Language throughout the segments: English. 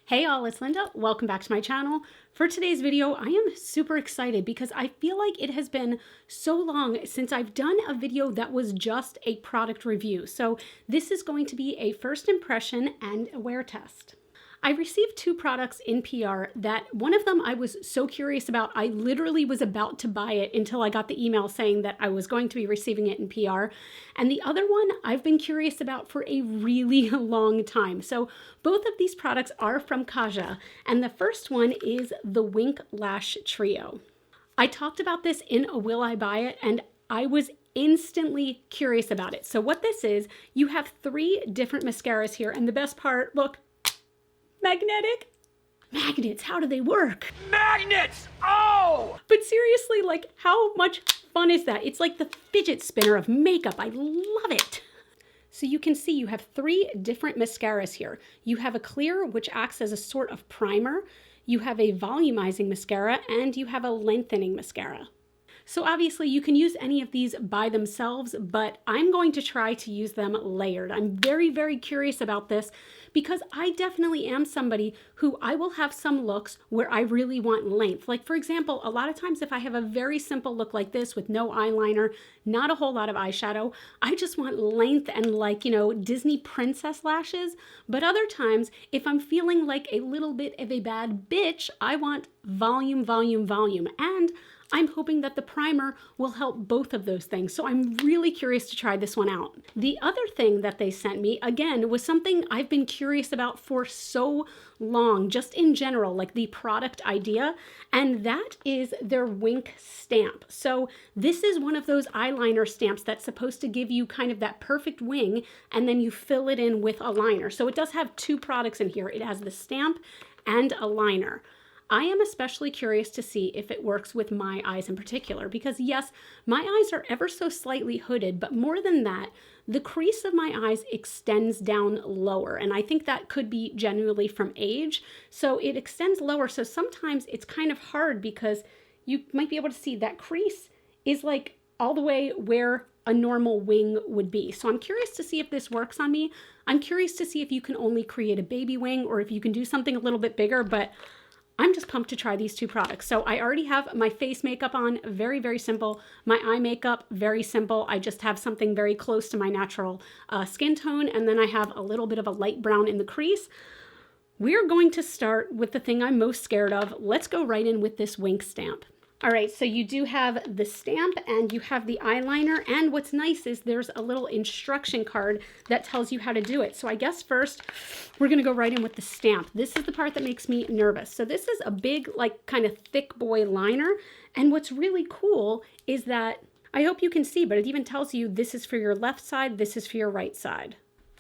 Hey all, it's Linda. Welcome back to my channel. For today's video, I am super excited because I feel like it has been so long since I've done a video that was just a product review. So this is going to be a first impression and a wear test. I received two products in PR that one of them I was so curious about, I literally was about to buy it until I got the email saying that I was going to be receiving it in PR. And the other one I've been curious about for a really long time. So both of these products are from Kaja. And the first one is the Wink Lash Trio. I talked about this in a Will I Buy It, and I was instantly curious about it. So what this is, you have three different mascaras here. And the best part, look, magnetic. Magnets, how do they work? Magnets! Oh! But seriously, like, how much fun is that? It's like the fidget spinner of makeup. I love it. So you can see you have three different mascaras here. You have a clear, which acts as a sort of primer. You have a volumizing mascara, and you have a lengthening mascara. So obviously you can use any of these by themselves, but I'm going to try to use them layered. I'm very, very curious about this because I definitely am somebody who I will have some looks where I really want length. Like for example, a lot of times if I have a very simple look like this with no eyeliner, not a whole lot of eyeshadow, I just want length and like, you know, Disney princess lashes. But other times, if I'm feeling like a little bit of a bad bitch, I want volume, volume, volume. And I'm hoping that the primer will help both of those things. So I'm really curious to try this one out. The other thing that they sent me, again, was something I've been curious about for so long, just in general, like the product idea, and that is their Wink stamp. So this is one of those eyeliner stamps that's supposed to give you kind of that perfect wing, and then you fill it in with a liner. So it does have two products in here. It has the stamp and a liner. I am especially curious to see if it works with my eyes in particular, because yes, my eyes are ever so slightly hooded, but more than that, the crease of my eyes extends down lower. And I think that could be genuinely from age. So it extends lower. So sometimes it's kind of hard because you might be able to see that crease is like all the way where a normal wing would be. So I'm curious to see if this works on me. I'm curious to see if you can only create a baby wing or if you can do something a little bit bigger, but I'm just pumped to try these two products. So I already have my face makeup on, very, very simple. My eye makeup, very simple. I just have something very close to my natural skin tone. And then I have a little bit of a light brown in the crease. We're going to start with the thing I'm most scared of. Let's go right in with this Wink stamp. All right, so you do have the stamp and you have the eyeliner. And what's nice is there's a little instruction card that tells you how to do it. So I guess first we're gonna go right in with the stamp. This is the part that makes me nervous. So this is a big, like kind of thick boy liner. And what's really cool is that, I hope you can see, but it even tells you this is for your left side, this is for your right side.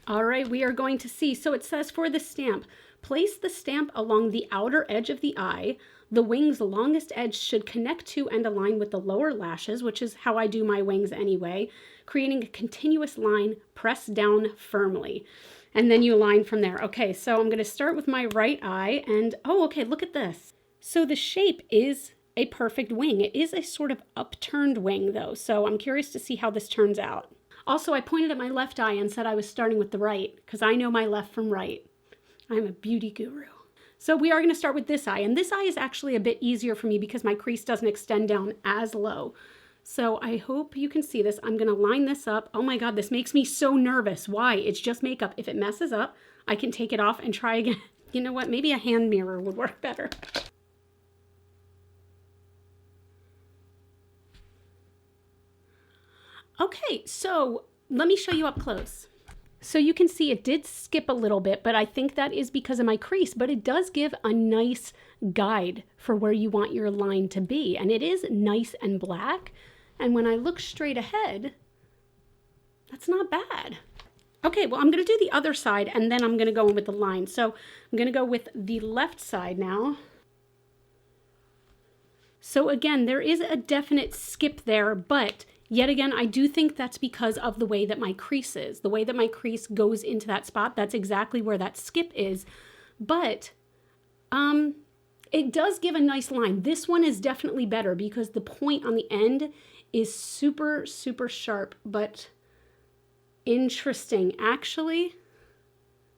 All right, we are going to see. So it says for the stamp, place the stamp along the outer edge of the eye. The wing's longest edge should connect to and align with the lower lashes, which is how I do my wings anyway, creating a continuous line, press down firmly. And then you align from there. Okay, so I'm gonna start with my right eye and, oh, okay, look at this. So the shape is a perfect wing. It is a sort of upturned wing though, so I'm curious to see how this turns out. Also, I pointed at my left eye and said I was starting with the right, because I know my left from right. I'm a beauty guru. So we are going to start with this eye, and this eye is actually a bit easier for me because my crease doesn't extend down as low. So I hope you can see this. I'm going to line this up. Oh my God, this makes me so nervous. Why? It's just makeup. If it messes up, I can take it off and try again. You know what? Maybe a hand mirror would work better. Okay, so let me show you up close. So you can see it did skip a little bit, but I think that is because of my crease, but it does give a nice guide for where you want your line to be. And it is nice and black. And when I look straight ahead, that's not bad. Okay, well, I'm going to do the other side and then I'm going to go in with the line. So I'm going to go with the left side now. So again, there is a definite skip there, but yet again, I do think that's because of the way that my crease is. The way that my crease goes into that spot, that's exactly where that skip is. But it does give a nice line. This one is definitely better because the point on the end is super, super sharp, but interesting. Actually,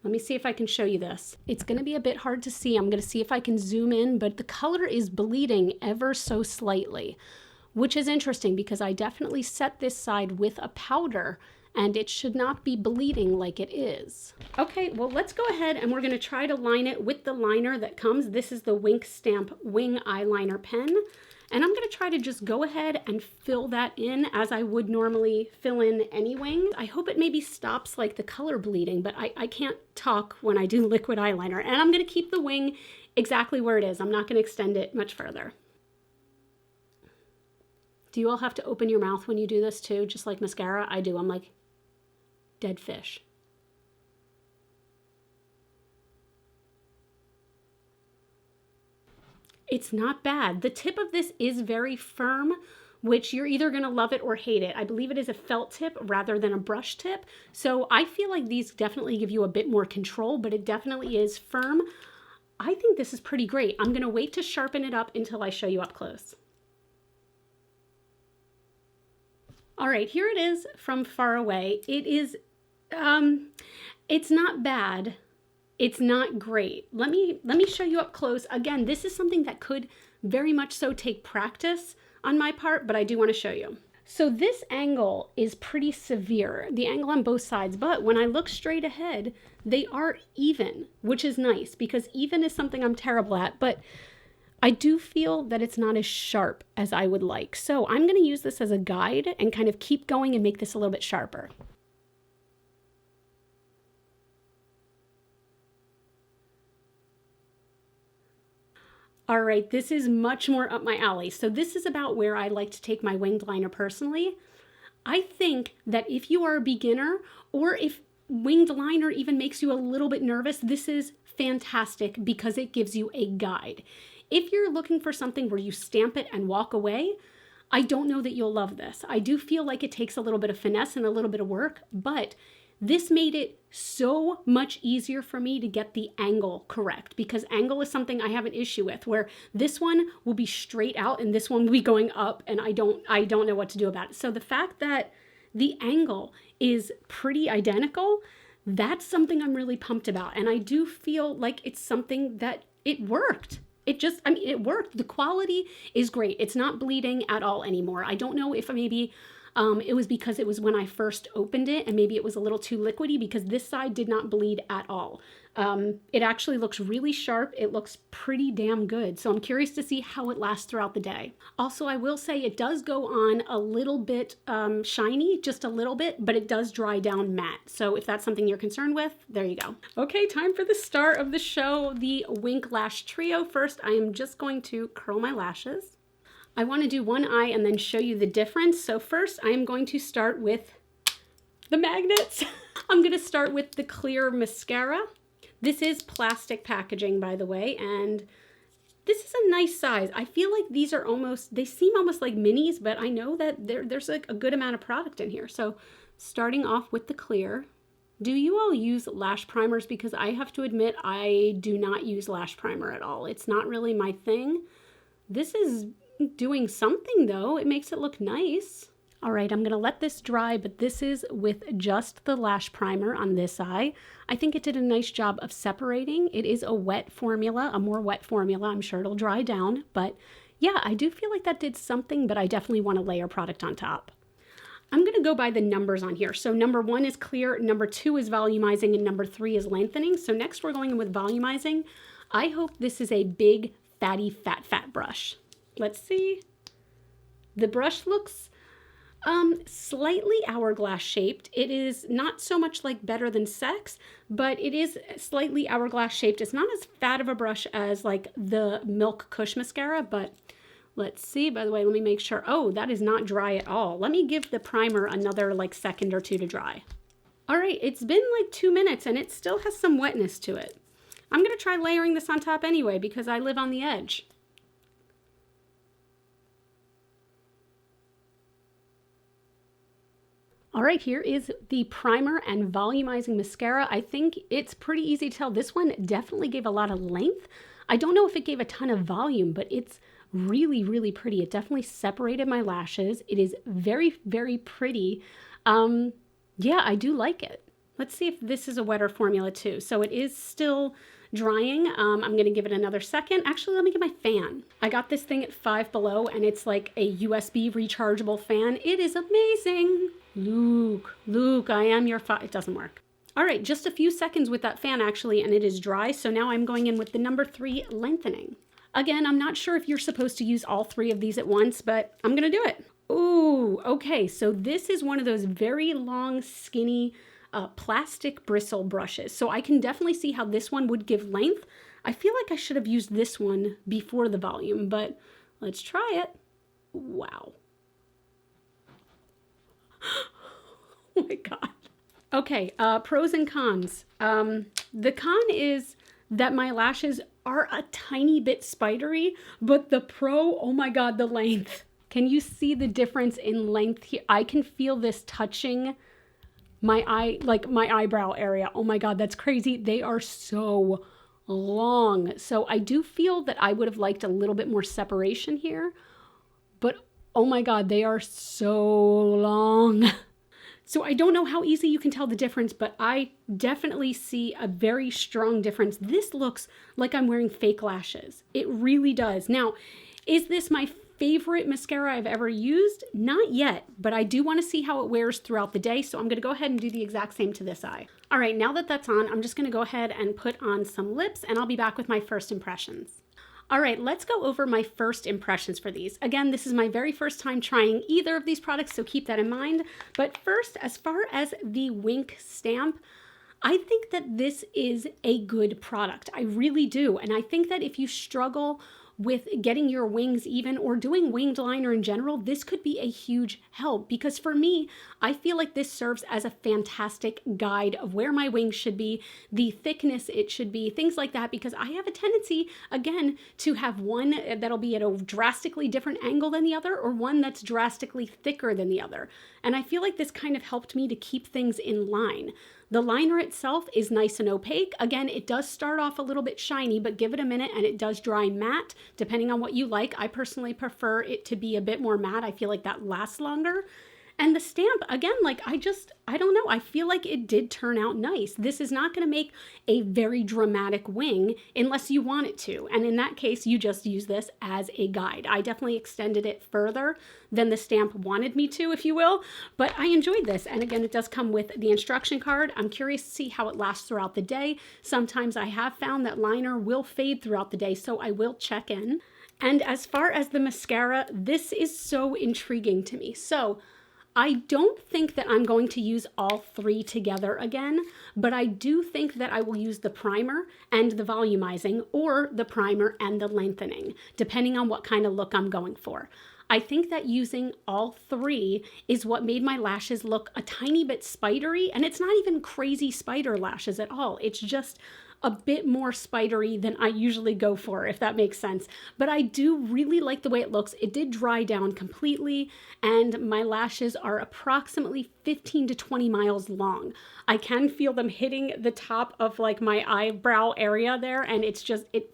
Let me see if I can show you this. It's going to be a bit hard to see. I'm going to see if I can zoom in, but the color is bleeding ever so slightly, which is interesting because I definitely set this side with a powder and it should not be bleeding like it is. Okay, well, let's go ahead and we're going to try to line it with the liner that comes. This is the Wink Stamp Wing Eyeliner Pen. And I'm going to try to just go ahead and fill that in as I would normally fill in any wing. I hope it maybe stops like the color bleeding, but I can't talk when I do liquid eyeliner. And I'm going to keep the wing exactly where it is. I'm not going to extend it much further. Do you all have to open your mouth when you do this too, just like mascara? I do. I'm like dead fish. It's not bad. The tip of this is very firm, which you're either going to love it or hate it. I believe it is a felt tip rather than a brush tip. So I feel like these definitely give you a bit more control, but it definitely is firm. I think this is pretty great. I'm going to wait to sharpen it up until I show you up close. All right, here it is from far away. It is, it's not bad. It's not great. Let me show you up close. Again, this is something that could very much so take practice on my part, but I do want to show you. So this angle is pretty severe, the angle on both sides, but when I look straight ahead, they are even, which is nice because even is something I'm terrible at, but I do feel that it's not as sharp as I would like. So I'm going to use this as a guide and kind of keep going and make this a little bit sharper. All right, this is much more up my alley. So this is about where I like to take my winged liner personally. I think that if you are a beginner or if winged liner even makes you a little bit nervous, this is fantastic because it gives you a guide. If you're looking for something where you stamp it and walk away, I don't know that you'll love this. I do feel like it takes a little bit of finesse and a little bit of work, but this made it so much easier for me to get the angle correct because angle is something I have an issue with where this one will be straight out and this one will be going up and I don't know what to do about it. So the fact that the angle is pretty identical, that's something I'm really pumped about. And I do feel like it's something that it worked. It worked. The quality is great. It's not bleeding at all anymore. I don't know if maybe it was because it was when I first opened it and maybe it was a little too liquidy because this side did not bleed at all. It actually looks really sharp. It looks pretty damn good. So I'm curious to see how it lasts throughout the day. Also, I will say it does go on a little bit shiny, just a little bit, but it does dry down matte. So if that's something you're concerned with, there you go. Okay, time for the start of the show, the Wink Lash Trio. First, I am just going to curl my lashes. I want to do one eye and then show you the difference. So first, I am going to start with the magnets. I'm going to start with the clear mascara. This is plastic packaging, by the way, and this is a nice size. I feel like these are they seem almost like minis, but I know that there's like a good amount of product in here. So starting off with the clear. Do you all use lash primers? Because I have to admit, I do not use lash primer at all. It's not really my thing. This is doing something though. It makes it look nice. All right, I'm gonna let this dry, but this is with just the lash primer on this eye. I think it did a nice job of separating. It is a wet formula, a more wet formula. I'm sure it'll dry down, but yeah, I do feel like that did something, but I definitely want to layer product on top. I'm gonna go by the numbers on here. So number 1 is clear, number 2 is volumizing, and number 3 is lengthening. So next we're going in with volumizing. I hope this is a big, fatty, fat brush. Let's see. The brush looks slightly hourglass shaped. It is not so much like Better Than Sex, but it is slightly hourglass shaped. It's not as fat of a brush as like the Milk Kush mascara, but let's see. By the way, let me make sure. Oh, that is not dry at all. Let me give the primer another like second or two to dry. All right, it's been like 2 minutes and it still has some wetness to it. I'm gonna try layering this on top anyway because I live on the edge. All right, here is the primer and volumizing mascara. I think it's pretty easy to tell. This one definitely gave a lot of length. I don't know if it gave a ton of volume, but it's really, really pretty. It definitely separated my lashes. It is very, very pretty. Yeah, I do like it. Let's see if this is a wetter formula too. So it is still drying. I'm going to give it another second. Actually, let me get my fan. I got this thing at 5 Below and it's like a USB rechargeable fan. It is amazing. Luke, I am your It doesn't work. All right, just a few seconds with that fan actually, and it is dry. So now I'm going in with the number 3 lengthening. Again, I'm not sure if you're supposed to use all 3 of these at once, but I'm going to do it. Ooh, okay. So this is one of those very long, skinny, plastic bristle brushes. So I can definitely see how this one would give length. I feel like I should have used this one before the volume, but let's try it. Wow. Oh my God. Okay, pros and cons. The con is that my lashes are a tiny bit spidery, but the pro, oh my God, the length. Can you see the difference in length here? I can feel this touching my eye, like my eyebrow area. Oh my God, that's crazy. They are so long. So I do feel that I would have liked a little bit more separation here, but oh my God, they are so long. So I don't know how easy you can tell the difference, but I definitely see a very strong difference. This looks like I'm wearing fake lashes. It really does. Now, is this my favorite mascara I've ever used? Not yet, but I do want to see how it wears throughout the day, so I'm going to go ahead and do the exact same to this eye. All right, now that that's on, I'm just going to go ahead and put on some lips, and I'll be back with my first impressions. All right, let's go over my first impressions for these. Again, this is my very first time trying either of these products, so keep that in mind. But first, as far as the Wink stamp, I think that this is a good product. I really do. And I think that if you struggle with getting your wings even or doing winged liner in general, this could be a huge help, because for me, I feel like this serves as a fantastic guide of where my wings should be, the thickness it should be, things like that, because I have a tendency, again, to have one that'll be at a drastically different angle than the other, or one that's drastically thicker than the other. And I feel like this kind of helped me to keep things in line. The liner itself is nice and opaque. Again, it does start off a little bit shiny, but give it a minute and it does dry matte, depending on what you like. I personally prefer it to be a bit more matte. I feel like that lasts longer. And the stamp, again, like I don't know. I feel like it did turn out nice. This is not going to make a very dramatic wing unless you want it to. And in that case, you just use this as a guide. I definitely extended it further than the stamp wanted me to, if you will. But I enjoyed this. And again, it does come with the instruction card. I'm curious to see how it lasts throughout the day. Sometimes I have found that liner will fade throughout the day, so I will check in. And as far as the mascara, this is so intriguing to me. So I don't think that I'm going to use all 3 together again, but I do think that I will use the primer and the volumizing, or the primer and the lengthening, depending on what kind of look I'm going for. I think that using all 3 is what made my lashes look a tiny bit spidery, and it's not even crazy spider lashes at all. It's just a bit more spidery than I usually go for, if that makes sense. But I do really like the way it looks. It did dry down completely, and my lashes are approximately 15 to 20 miles long. I can feel them hitting the top of like my eyebrow area there, and it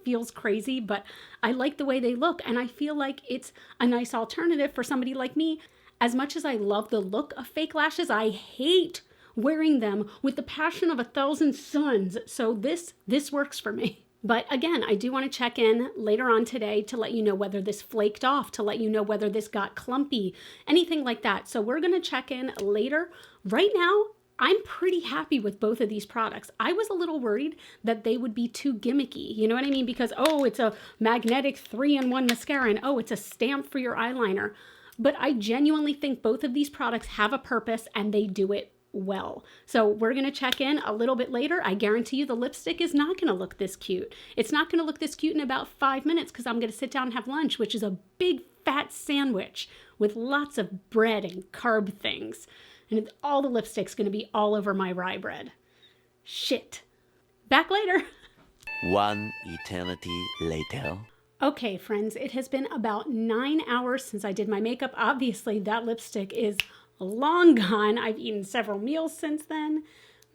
feels crazy, but I like the way they look, and I feel like it's a nice alternative for somebody like me. As much as I love the look of fake lashes, I hate wearing them with the passion of 1,000 suns. So this works for me. But again, I do want to check in later on today to let you know whether this flaked off, to let you know whether this got clumpy, anything like that. So we're going to check in later. Right now, I'm pretty happy with both of these products. I was a little worried that they would be too gimmicky. You know what I mean? Because, oh, it's a magnetic 3-in-1 mascara, and oh, it's a stamp for your eyeliner. But I genuinely think both of these products have a purpose and they do it well. So we're going to check in a little bit later. I guarantee you the lipstick is not going to look this cute. It's not going to look this cute in about 5 minutes because I'm going to sit down and have lunch, which is a big fat sandwich with lots of bread and carb things. And all the lipstick's going to be all over my rye bread. Shit. Back later. One eternity later. Okay, friends, it has been about 9 hours since I did my makeup. Obviously, that lipstick is long gone. I've eaten several meals since then,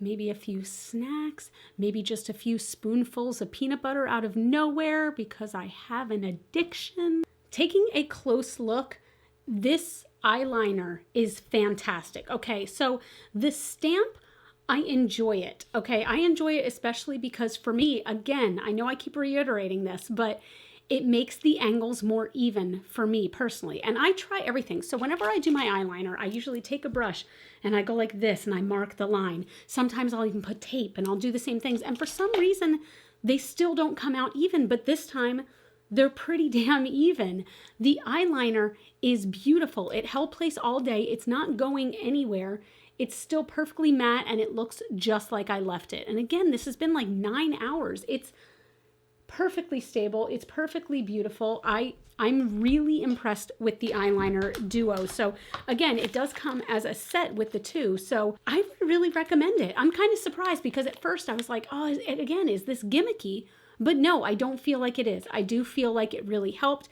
maybe a few snacks, maybe just a few spoonfuls of peanut butter out of nowhere because I have an addiction. Taking a close look, this eyeliner is fantastic. Okay, so the stamp I enjoy it, okay? I enjoy it especially because for me, again, I know I keep reiterating this, but it makes the angles more even for me personally. And I try everything. So whenever I do my eyeliner, I usually take a brush and I go like this and I mark the line. Sometimes I'll even put tape and I'll do the same things. And for some reason, they still don't come out even, but this time they're pretty damn even. The eyeliner is beautiful. It held place all day. It's not going anywhere. It's still perfectly matte and it looks just like I left it. And again, this has been like 9 hours. It's perfectly stable. It's perfectly beautiful. I'm really impressed with the eyeliner duo. So again, it does come as a set with the two. So I would really recommend it. I'm kind of surprised because at first I was like, oh, again, is this gimmicky? But no, I don't feel like it is. I do feel like it really helped.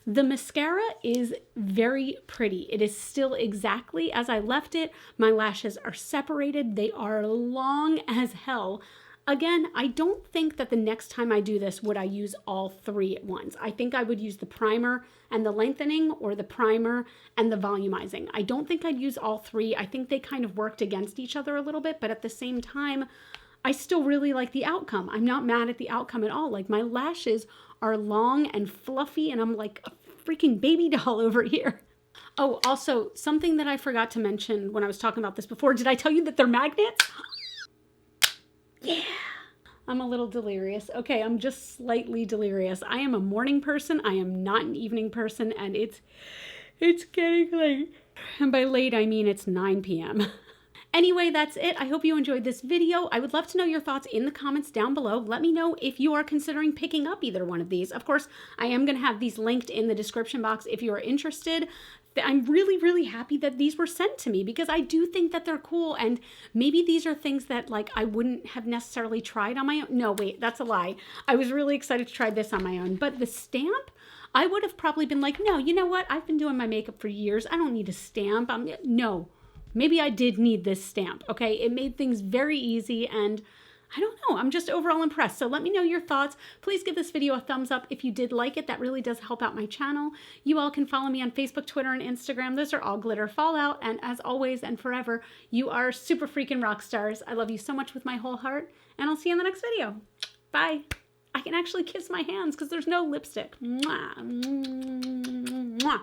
The mascara is very pretty. It is still exactly as I left it. My lashes are separated. They are long as hell. Again, I don't think that the next time I do this would I use all three at once. I think I would use the primer and the lengthening or the primer and the volumizing. I don't think I'd use all three. I think they kind of worked against each other a little bit, but at the same time, I still really like the outcome. I'm not mad at the outcome at all. Like my lashes are long and fluffy and I'm like a freaking baby doll over here. Oh, also something that I forgot to mention when I was talking about this before. Did I tell you that they're magnets? Yeah. I'm a little delirious. Okay, I'm just slightly delirious. I am a morning person. I am not an evening person and it's getting late. And by late, I mean it's 9 p.m. Anyway, that's it. I hope you enjoyed this video. I would love to know your thoughts in the comments down below. Let me know if you are considering picking up either one of these. Of course, I am going to have these linked in the description box if you are interested. I'm really, really happy that these were sent to me because I do think that they're cool. And maybe these are things that like I wouldn't have necessarily tried on my own. No, wait, that's a lie. I was really excited to try this on my own. But the stamp, I would have probably been like, no, you know what? I've been doing my makeup for years. I don't need a stamp. No. Maybe I did need this stamp, okay? It made things very easy and I don't know, I'm just overall impressed. So let me know your thoughts. Please give this video a thumbs up if you did like it. That really does help out my channel. You all can follow me on Facebook, Twitter, and Instagram. Those are all GlitterFallout. And as always and forever, you are super freaking rock stars. I love you so much with my whole heart and I'll see you in the next video. Bye. I can actually kiss my hands because there's no lipstick. Mwah. Mwah.